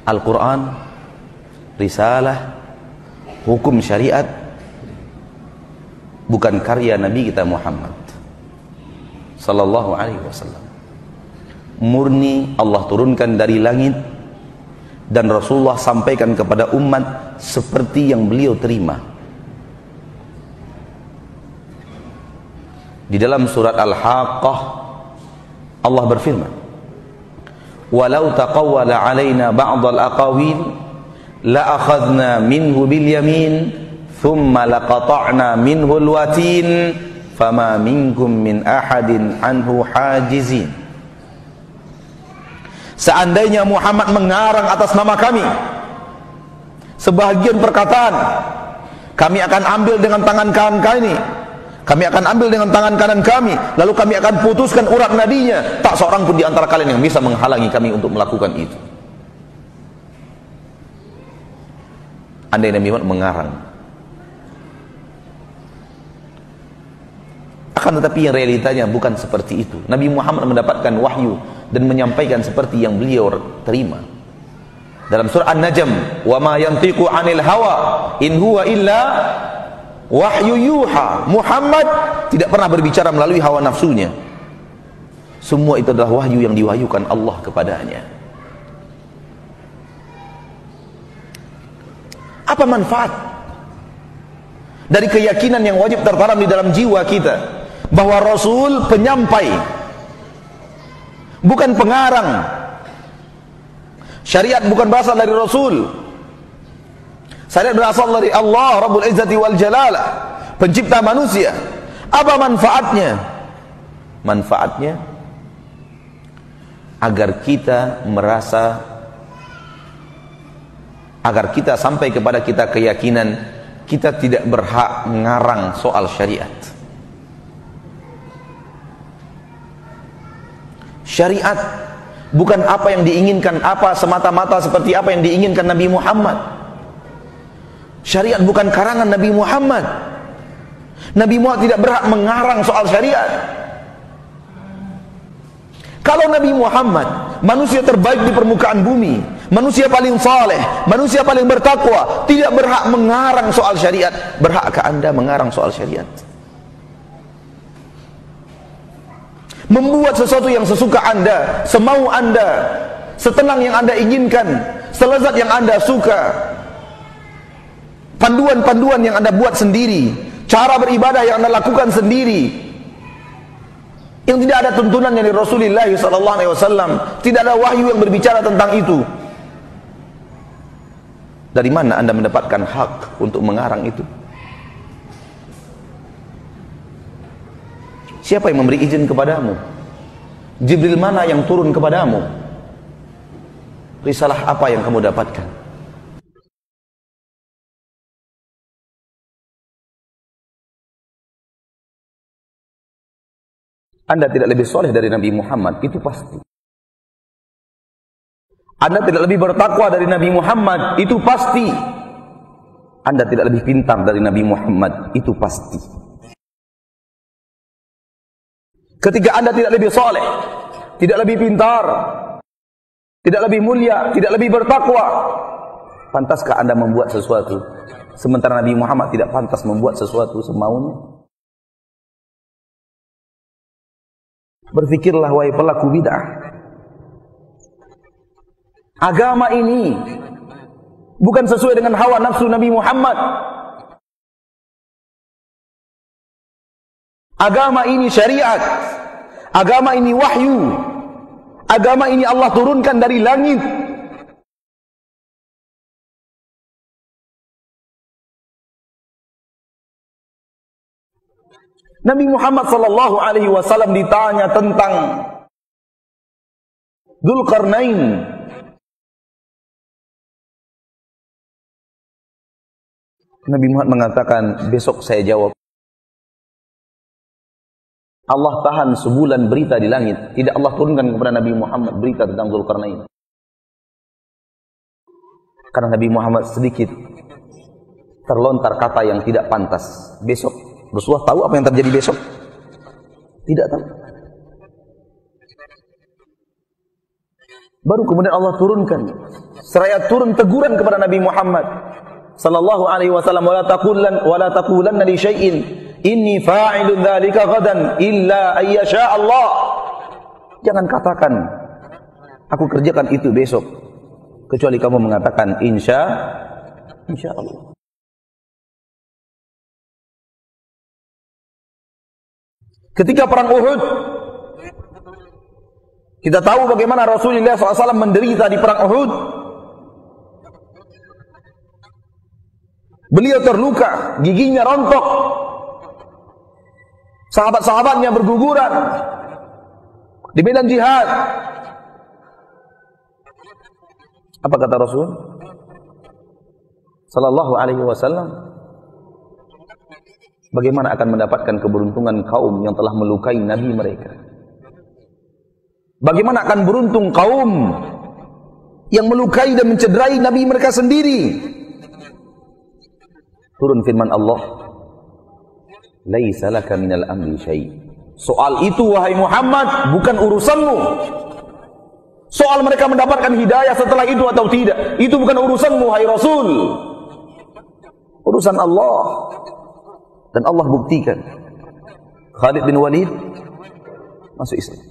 Al-Quran, risalah, hukum syariat bukan karya Nabi kita Muhammad sallallahu alaihi wasallam. Murni Allah turunkan dari langit dan Rasulullah sampaikan kepada umat seperti yang beliau terima. Di dalam surat Al-Haqqah Allah berfirman, "Walau taqawwala 'alaina ba'dal aqawil la akhadna minhu bil yamin thumma laqata'na minhu al watin fama minkum min ahadin anhu hajizin." Seandainya Muhammad mengarang atas nama kami sebahagian perkataan, kami akan ambil dengan tangan kanan kami, kami akan ambil dengan tangan kanan kami, lalu kami akan putuskan urat nadinya. Tak seorang pun di antara kalian yang bisa menghalangi kami untuk melakukan itu. Andai Nabi Muhammad mengarang. Akan tetapi yang realitanya bukan seperti itu. Nabi Muhammad mendapatkan wahyu dan menyampaikan seperti yang beliau terima. Dalam surah An-Najm, "Wa ma yantiqu 'anil hawa in huwa illa wahyu yuha." Muhammad tidak pernah berbicara melalui hawa nafsunya. Semua itu adalah wahyu yang diwahyukan Allah kepadanya. Apa manfaat dari keyakinan yang wajib tertanam di dalam jiwa kita bahwa Rasul penyampai, bukan pengarang. Syariat bukan berasal dari Rasul. Syariat berasal dari Allah Rabbul Izzati wal Jalalah, pencipta manusia. Apa manfaatnya? Manfaatnya agar kita merasa, agar kita sampai kepada kita keyakinan kita tidak berhak mengarang soal syariat. Syariat bukan apa yang diinginkan, apa semata-mata seperti apa yang diinginkan Nabi Muhammad. Syariat bukan karangan Nabi Muhammad. Nabi Muhammad tidak berhak mengarang soal syariat. Kalau Nabi Muhammad, manusia terbaik di permukaan bumi, manusia paling saleh, manusia paling bertakwa, tidak berhak mengarang soal syariat, berhakkah Anda mengarang soal syariat? Membuat sesuatu yang sesuka Anda, semau Anda, setenang yang Anda inginkan, selezat yang Anda suka, panduan-panduan yang Anda buat sendiri, cara beribadah yang Anda lakukan sendiri, yang tidak ada tuntunan dari Rasulullah SAW, tidak ada wahyu yang berbicara tentang itu. Dari mana Anda mendapatkan hak untuk mengarang itu? Siapa yang memberi izin kepadamu? Jibril mana yang turun kepadamu? Risalah apa yang kamu dapatkan? Anda tidak lebih soleh dari Nabi Muhammad, itu pasti. Anda tidak lebih bertakwa dari Nabi Muhammad, itu pasti. Anda tidak lebih pintar dari Nabi Muhammad, itu pasti. Ketika Anda tidak lebih soleh, tidak lebih pintar, tidak lebih mulia, tidak lebih bertakwa, pantaskah Anda membuat sesuatu sementara Nabi Muhammad tidak pantas membuat sesuatu semaunya? Berfikirlah wahai pelaku bid'ah. Agama ini bukan sesuai dengan hawa nafsu Nabi Muhammad. Agama ini syariat, agama ini wahyu, agama ini Allah turunkan dari langit. Nabi Muhammad SAW ditanya tentang Dzulqarnain. Nabi Muhammad mengatakan, besok saya jawab. Allah tahan sebulan berita di langit, tidak Allah turunkan kepada Nabi Muhammad berita tentang Dzulqarnain. Karena Nabi Muhammad sedikit terlontar kata yang tidak pantas. Besok, Rasulullah tahu apa yang terjadi besok? Tidak tahu. Baru kemudian Allah turunkan seraya turun teguran kepada Nabi Muhammad sallallahu alaihi wasallam, wala taqulanna li syai'in inni fa'ilun dzalika ghadan illa ayyasha Allah. Jangan katakan aku kerjakan itu besok kecuali kamu mengatakan insya Allah. Ketika perang Uhud, kita tahu bagaimana Rasulullah SAW menderita di perang Uhud. Beliau terluka, giginya rontok, sahabat-sahabatnya berguguran di medan jihad. Apa kata Rasul sallallahu alaihi wasallam? Bagaimana akan mendapatkan keberuntungan kaum yang telah melukai nabi mereka? Bagaimana akan beruntung kaum yang melukai dan mencederai nabi mereka sendiri? Turun firman Allah, laisa laka minal amri syai'. Soal itu wahai Muhammad bukan urusanmu. Soal mereka mendapatkan hidayah setelah itu atau tidak, itu bukan urusanmu wahai Rasul. Urusan Allah. Dan Allah buktikan Khalid bin Walid masuk Islam,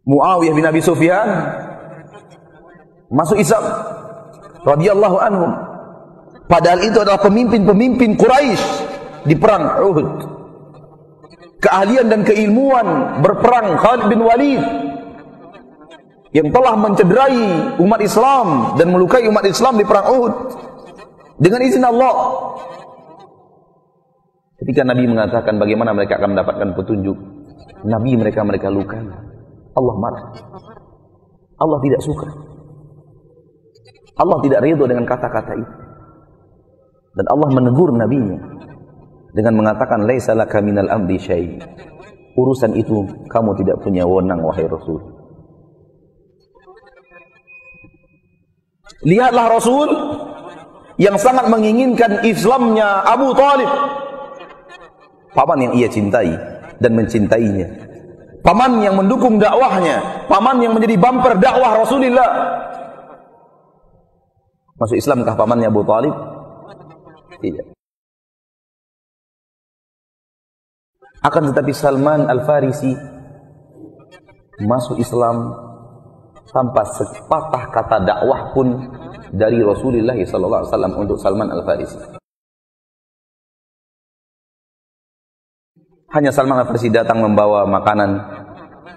Muawiyah bin Abi Sufyan masuk Islam radhiyallahu anhum. Padahal itu adalah pemimpin-pemimpin Quraisy di perang Uhud. Keahlian dan keilmuan berperang Khalid bin Walid yang telah mencederai umat Islam dan melukai umat Islam di perang Uhud dengan izin Allah. Ketika Nabi mengatakan bagaimana mereka akan mendapatkan petunjuk, Nabi mereka lukai, Allah marah. Allah tidak suka. Allah tidak ridho dengan kata-kata itu. Dan Allah menegur nabinya dengan mengatakan laisa laka minal amri syai'. Urusan itu kamu tidak punya wewenang wahai Rasul. Lihatlah Rasul yang sangat menginginkan Islamnya Abu Talib, paman yang ia cintai dan mencintainya, paman yang mendukung dakwahnya, paman yang menjadi bumper dakwah Rasulullah. Masuk Islamkah pamannya Abu Talib? Tidak. Akan tetapi Salman Al-Farisi masuk Islam tanpa sepatah kata dakwah pun dari Rasulullah SAW untuk Salman Al-Farisi. Hanya Salman Al-Farisi datang membawa makanan,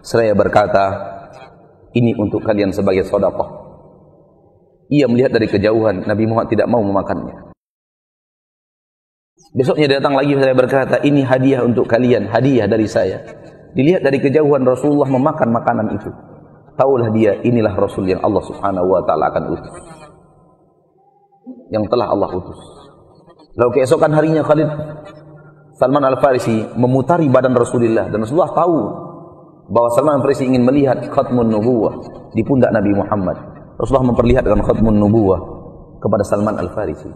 seraya berkata, ini untuk kalian sebagai sedekah. Ia melihat dari kejauhan Nabi Muhammad tidak mau memakannya. Besoknya datang lagi, seraya berkata, ini hadiah untuk kalian, hadiah dari saya. Dilihat dari kejauhan Rasulullah memakan makanan itu. Taulah dia, inilah Rasul yang Allah Subhanahu wa ta'ala akan utus, yang telah Allah utus. Lalu keesokan harinya Salman Al-Farisi memutari badan Rasulullah, dan Rasulullah tahu bahwa Salman Al-Farisi ingin melihat khatmun nubuwah di pundak Nabi Muhammad. Rasulullah memperlihatkan khatmun nubuwah kepada Salman Al-Farisi.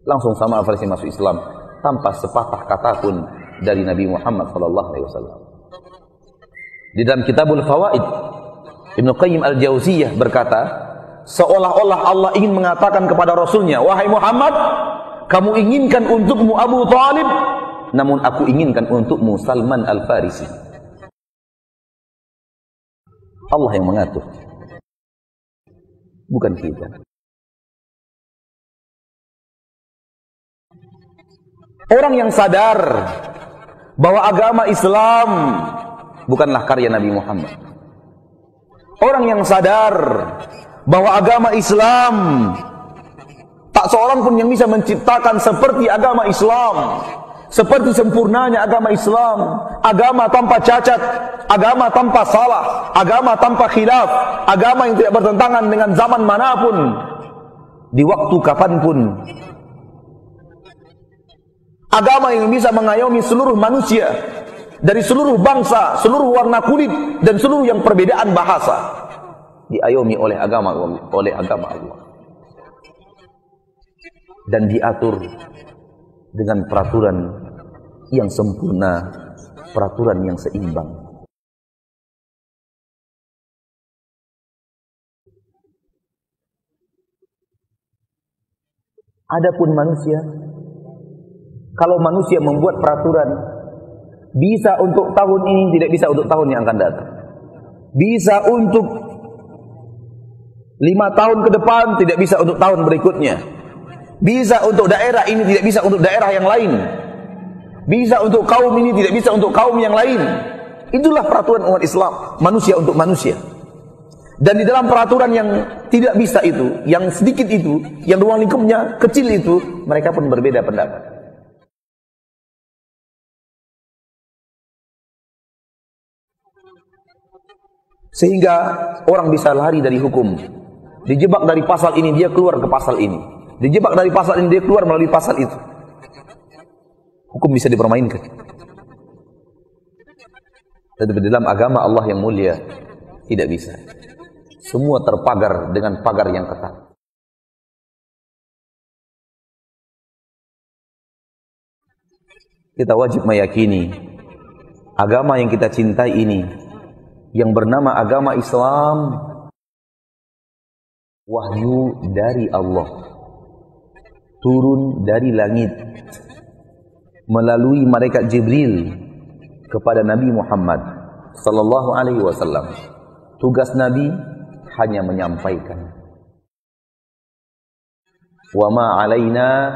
Langsung Salman Al-Farisi masuk Islam tanpa sepatah kata pun dari Nabi Muhammad SAW. Di dalam Kitabul Fawaid, Ibnu Qayyim Al-Jauziyah berkata, seolah-olah Allah ingin mengatakan kepada Rasulnya, wahai Muhammad, kamu inginkan untukmu Abu Talib, namun aku inginkan untukmu Salman Al-Farisi. Allah yang mengatur, bukan kita. Orang yang sadar bahwa agama Islam bukanlah karya Nabi Muhammad. Orang yang sadar bahwa agama Islam tak seorang pun yang bisa menciptakan seperti agama Islam, seperti sempurnanya agama Islam, agama tanpa cacat, agama tanpa salah, agama tanpa khilaf, agama yang tidak bertentangan dengan zaman manapun, di waktu kapanpun. Agama yang bisa mengayomi seluruh manusia, dari seluruh bangsa, seluruh warna kulit, dan seluruh yang perbedaan bahasa, diayomi oleh agama Allah. Dan diatur dengan peraturan yang sempurna, peraturan yang seimbang. Adapun manusia, kalau manusia membuat peraturan, bisa untuk tahun ini, tidak bisa untuk tahun yang akan datang. Bisa untuk 5 tahun ke depan, tidak bisa untuk tahun berikutnya. Bisa untuk daerah ini, tidak bisa untuk daerah yang lain. Bisa untuk kaum ini, tidak bisa untuk kaum yang lain. Itulah peraturan umat Islam, manusia untuk manusia. Dan di dalam peraturan yang tidak bisa itu, yang sedikit itu, yang ruang lingkupnya kecil itu, mereka pun berbeda pendapat. Sehingga orang bisa lari dari hukum. Dijebak dari pasal ini, dia keluar ke pasal ini. Dijebak dari pasal ini, dia keluar melalui pasal itu. Hukum bisa dipermainkan. Tetapi dalam agama Allah yang mulia, tidak bisa. Semua terpagar dengan pagar yang ketat. Kita wajib meyakini agama yang kita cintai ini, yang bernama agama Islam, wahyu dari Allah, turun dari langit melalui malaikat Jibril kepada Nabi Muhammad sallallahu alaihi wasallam. Tugas Nabi hanya menyampaikan. Wa ma 'alaina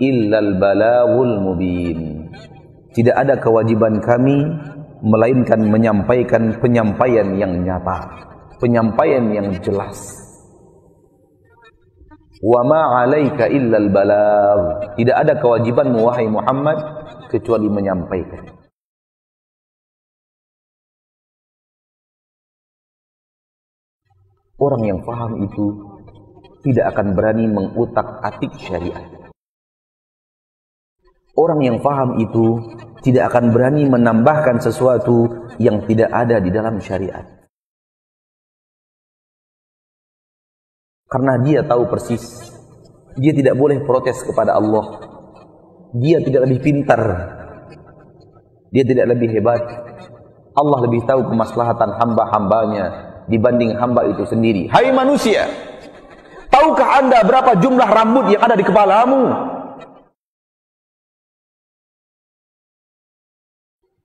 illal balaghul mubin. Tidak ada kewajiban kami melainkan menyampaikan penyampaian yang nyata, penyampaian yang jelas. Wa ma 'alaika illal balagh. Tidak ada kewajibanmu wahai Muhammad kecuali menyampaikan. Orang yang faham itu tidak akan berani mengutak-atik syariat. Orang yang faham itu tidak akan berani menambahkan sesuatu yang tidak ada di dalam syariat. Karena dia tahu persis, dia tidak boleh protes kepada Allah. Dia tidak lebih pintar, dia tidak lebih hebat. Allah lebih tahu kemaslahatan hamba-hambanya dibanding hamba itu sendiri. Hai manusia, tahukah anda berapa jumlah rambut yang ada di kepalamu?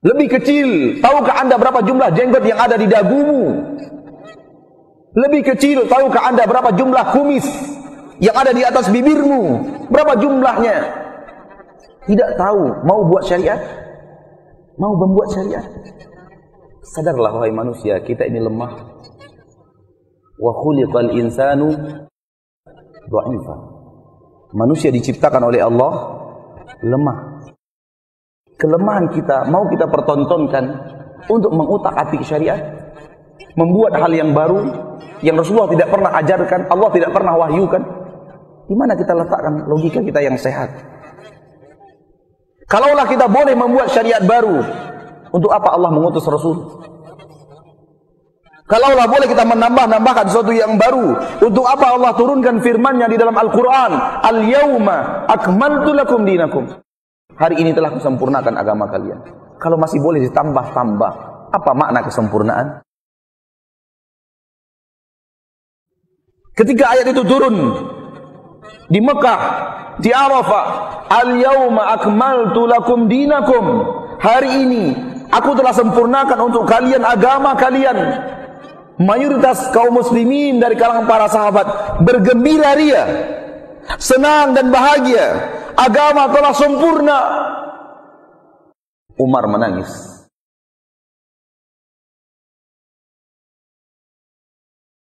Lebih kecil, tahukah anda berapa jumlah jenggot yang ada di dagumu? Lebih kecil, tahukah anda berapa jumlah kumis yang ada di atas bibirmu? Berapa jumlahnya? Tidak tahu, mau buat syariat? Mau membuat syariat? Sadarlah wahai manusia, kita ini lemah. Wa khuliqal insanu dha'ifa. Manusia diciptakan oleh Allah lemah. Kelemahan kita mau kita pertontonkan untuk mengutak-atik syariat, membuat hal yang baru yang Rasulullah tidak pernah ajarkan, Allah tidak pernah wahyukan. Di mana kita letakkan logika kita yang sehat? Kalaulah kita boleh membuat syariat baru, untuk apa Allah mengutus Rasul? Kalaulah boleh kita menambahkan sesuatu yang baru, untuk apa Allah turunkan firman-Nya di dalam Al-Quran? Al-yawma akmaltu lakum dinakum. Hari ini telah kusempurnakan agama kalian. Kalau masih boleh ditambah-tambah, apa makna kesempurnaan? Ketika ayat itu turun di Mekah, di Arafah, al-yawma akmaltu lakum dinakum. Hari ini aku telah sempurnakan untuk kalian agama kalian. Mayoritas kaum muslimin dari kalangan para sahabat bergembira ria, senang dan bahagia. Agama telah sempurna. Umar menangis.